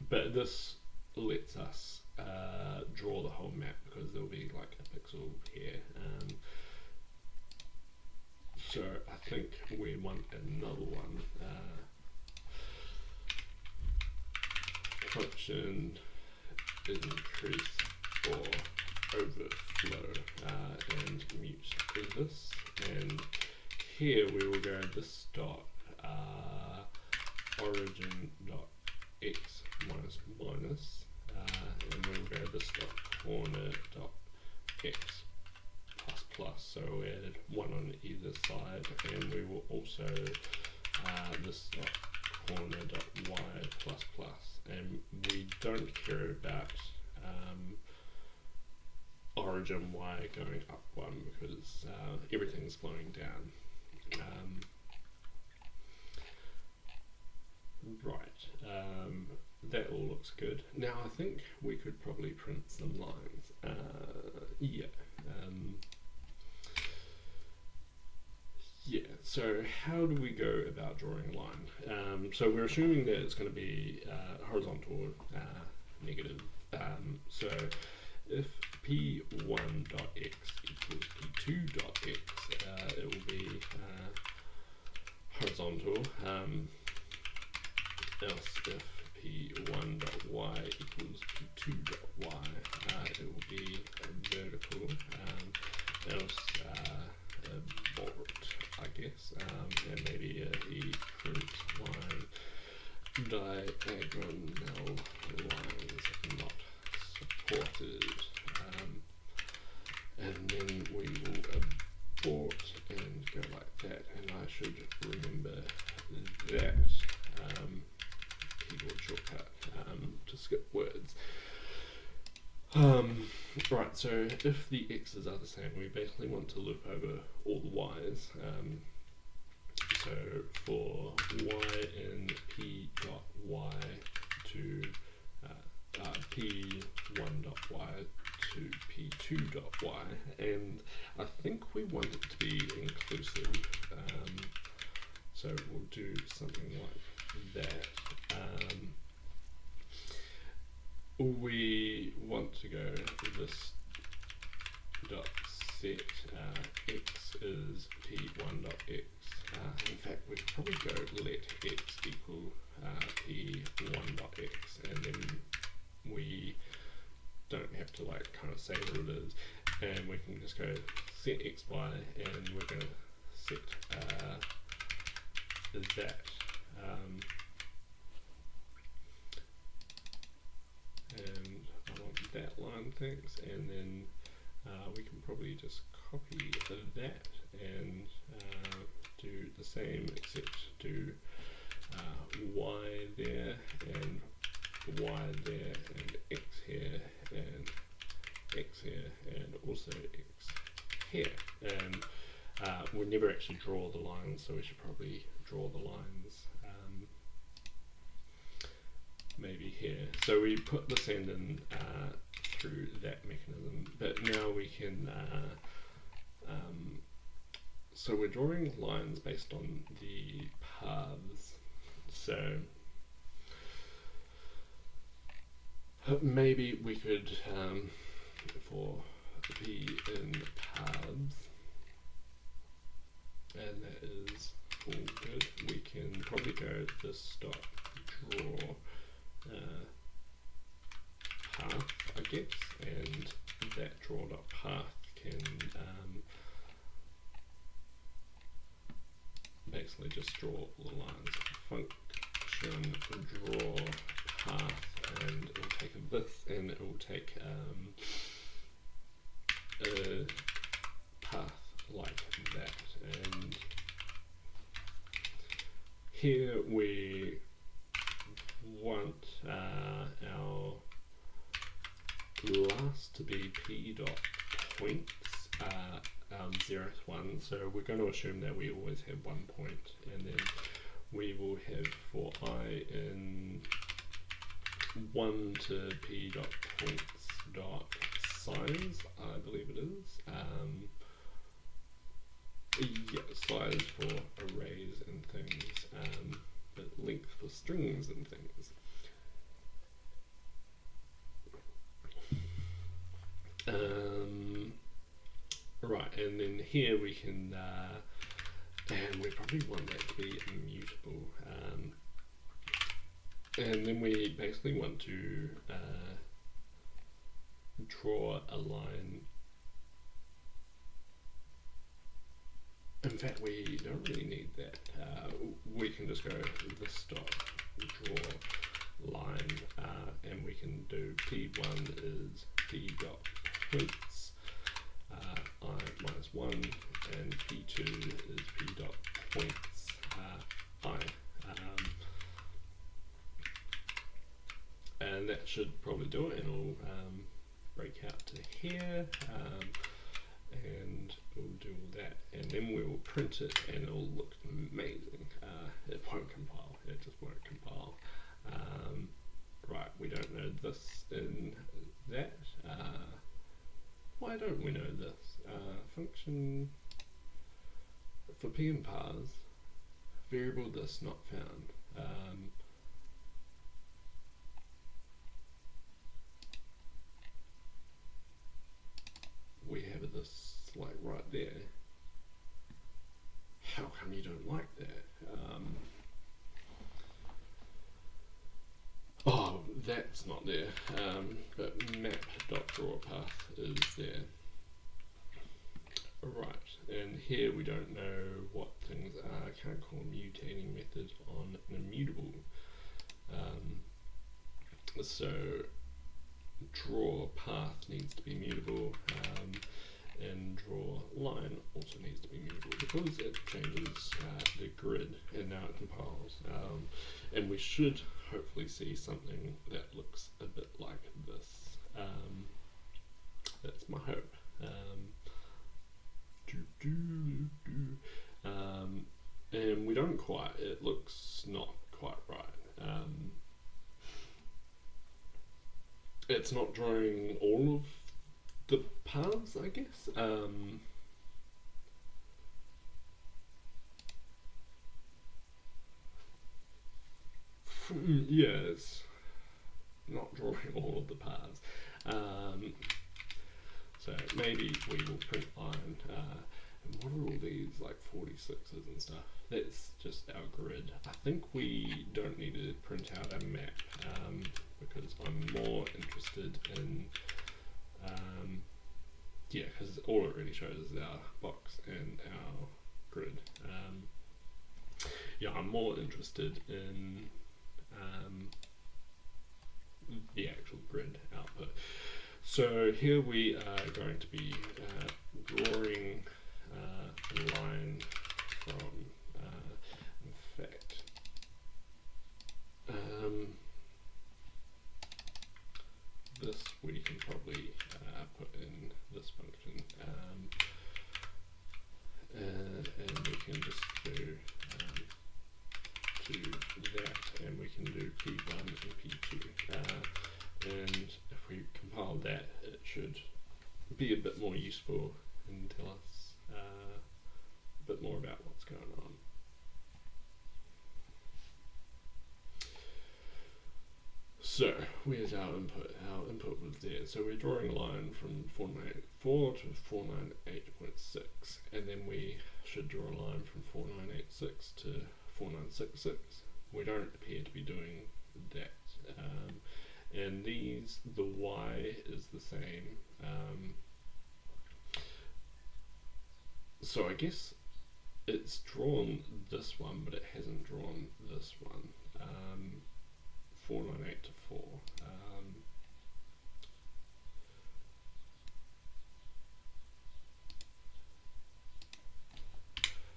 But this lets us draw the whole map, because there'll be like a pixel here. So I think we want another one. Function increase or overflow, and mute this. And here we will go this dot origin dot x minus minus, and we'll go this dot corner dot x plus plus, so we added one on either side, and we will also this dot corner dot y plus plus, and we don't care about origin y going up one, because everything's flowing down. That all looks good. Now I think we could probably print some lines. Yeah. Yeah, so how do we go about drawing a line? So we're assuming that it's going to be horizontal, negative. So if p1.x equals p2.x, it will be horizontal. Else if p1.y equals p2.y, it will be vertical. Else abort, I guess, and maybe a print line diagonal lines not supported, and then we will abort and go like that, and I should remember that keyboard shortcut to skip words. Right, so if the x's are the same, we basically want to loop over all the y's. So for y in p dot y to p1.y to p2.y, and I think we want it to be inclusive. So we'll do something like that. We want to go this dot set x is p1.x. In fact, we could probably go let x equal p1.x, and then just go set XY, and we're going to set that. And I want that line, thanks, and then we can probably just copy that and do the same, except do Y there and Y there and X here and X here and also X here. And we never actually draw the lines, so we should probably draw the lines maybe here. So we put the send in through that mechanism, but now we can so we're drawing lines based on the paths. So maybe we could for p in paths, and that is all good. We can probably go this dot draw path, I guess, and that draw dot path can basically just draw all the lines. Function draw path, and it will take a width, and it will take a path like that. And here we want our last to be p dot points, our 0th one, so we're going to assume that we always have 1 point, and then we will have for I in 1 to p dot points dot size, I believe it is. Yeah, size for arrays and things, but length for strings and things. Right, and then here we can, and we probably want that to be immutable, and then we basically want to draw a line. In fact, we don't really need that. We can just go this dot draw line, and we can do p1 is p dot points I minus 1, and p2 is p dot points I. And that should probably do it, and it'll break out to here, and we'll do all that, and then we will print it, and it'll look amazing. It won't compile, it just won't compile. Right, we don't know this in that. Why don't we know this? Function for p and paths, variable this not found. We have this like right there. How come you don't like that? Oh, that's not there. But map.drawPath is there. Right, and here we don't know what things are. I can't call a mutating method on an immutable. So draw path needs to be mutable, and draw line also needs to be mutable because it changes the grid, and now it compiles. And we should hopefully see something that looks a bit like this. That's my hope. And we don't quite, it looks not quite right. It's not drawing all of the paths, I guess. Yeah, it's not drawing all of the paths. So maybe we will print line. And what are all these like 46s and stuff? That's just our grid. I think we don't need to print out a map, because I'm more interested in yeah, because all it really shows is our box and our grid. Yeah, I'm more interested in the actual grid output. So here we are going to be drawing a line from, in fact, this we can probably put in this function, and we can just do that, and we can do P1 and P2, and if we compile that, it should be a bit more useful and tell us a bit more about what's going on. So, where's our input? Our input was there. So we're drawing a line from 494 to 498.6, and then we should draw a line from 4986 to 4966. We don't appear to be doing that. And these, the Y is the same. So I guess it's drawn this one, but it hasn't drawn this one. 498 to 4.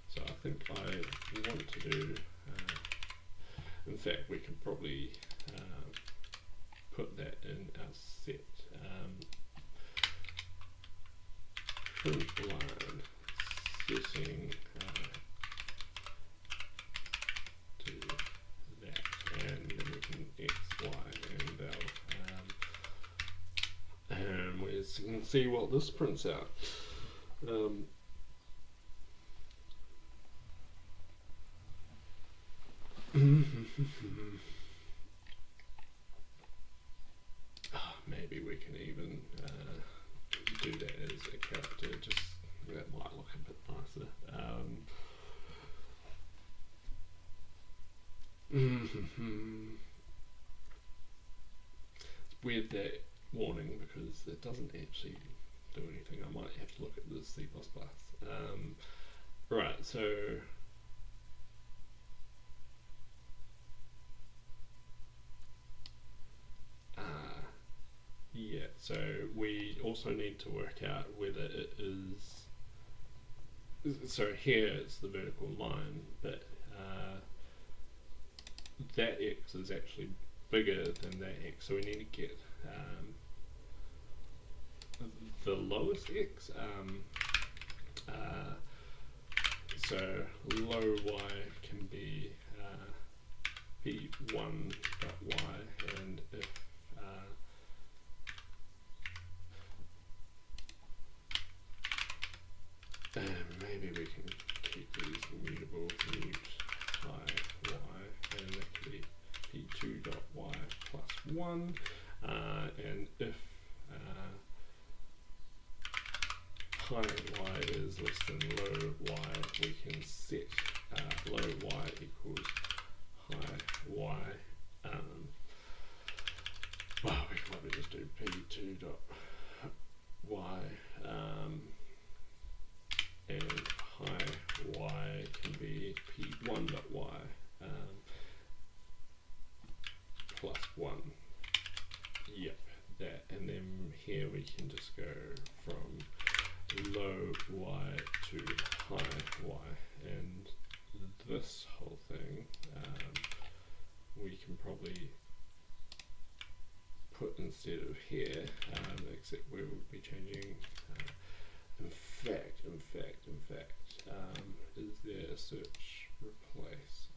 So I think I want to do, in fact we could probably put that in our set. Print line setting to that, and then we can X, Y, and L. And we can see what this prints out. Maybe we can even do that as a character, just that might look a bit nicer. It's weird, that warning, because it doesn't actually do anything. I might have to look at the C++. Right, so yeah, so we also need to work out whether it is, so here it's the vertical line, but that X is actually bigger than that X, so we need to get the lowest X. So low Y can be P1.Y, and if maybe we can keep these mutable, mute high Y, and that could be P2.Y plus 1, and if high Y is less than low Y, we can set low Y equals high Y. Well, we can probably just do P2.Y, and high Y can be P1.Y plus 1. Yep, that, and then here we can just go from low Y to high Y, and this whole thing we can probably put instead of here, except we will be changing. In fact, is there a search replace?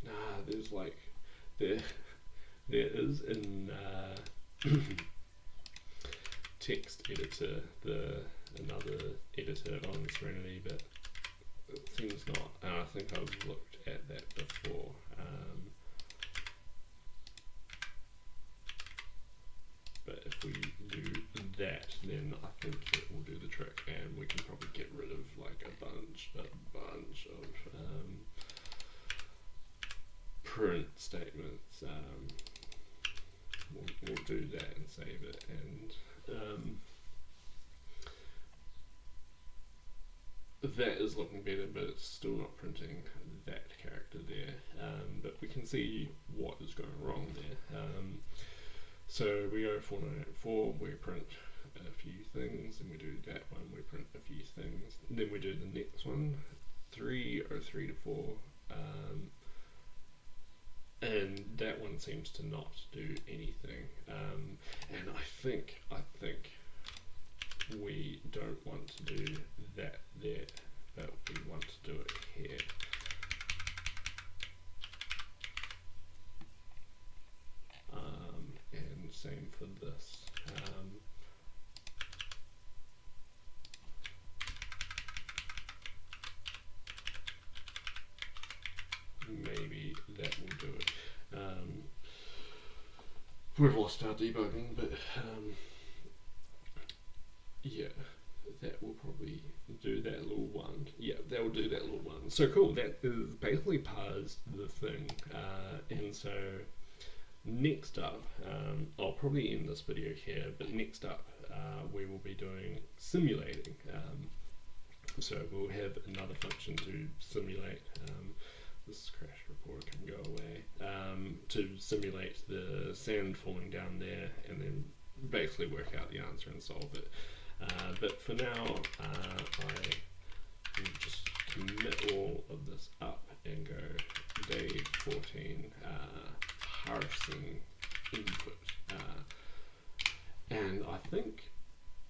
Nah, there's like there is in text editor, another editor on Serenity, but it seems not. And I think I've looked at that before. But if we do that, then I think it will do the trick, and we can probably get rid of like a bunch of print statements. We'll do that and save it, and that is looking better, but it's still not printing that character there. But we can see what is going wrong there. So we go 4984, we print a few things, and we do that one, we print a few things. Then we do the next one, 303 to 4, and that one seems to not do anything. And I think we don't want to do that there, but we want to do it here. And same for this. Maybe that will do it. We've lost our debugging, but yeah, that will probably do that little one. Yeah, that will do that little one. So cool, that is basically parsed the thing. And so next up, I'll probably end this video here, but next up we will be doing simulating. So we'll have another function to simulate, this crash report can go away, to simulate the sand falling down there and then basically work out the answer and solve it. But for now, I will just commit all of this up and go day 14 parsing input. And I think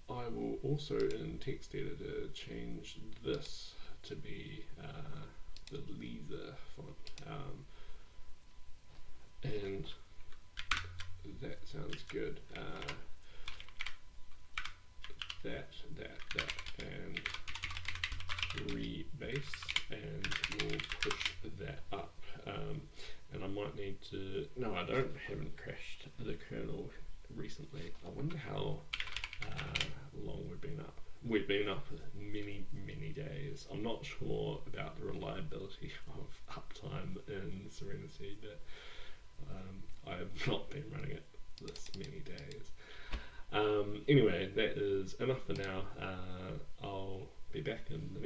I will also in text editor change this to be the Lisa font. And that sounds good. That, and rebase, and we'll push that up. And I might need to, no, I haven't crashed the kernel recently. I wonder how long we've been up. We've been up many days. I'm not sure about the reliability of uptime in Serenity, but I have not been running it this many days. Anyway, that is enough for now. I'll be back in the next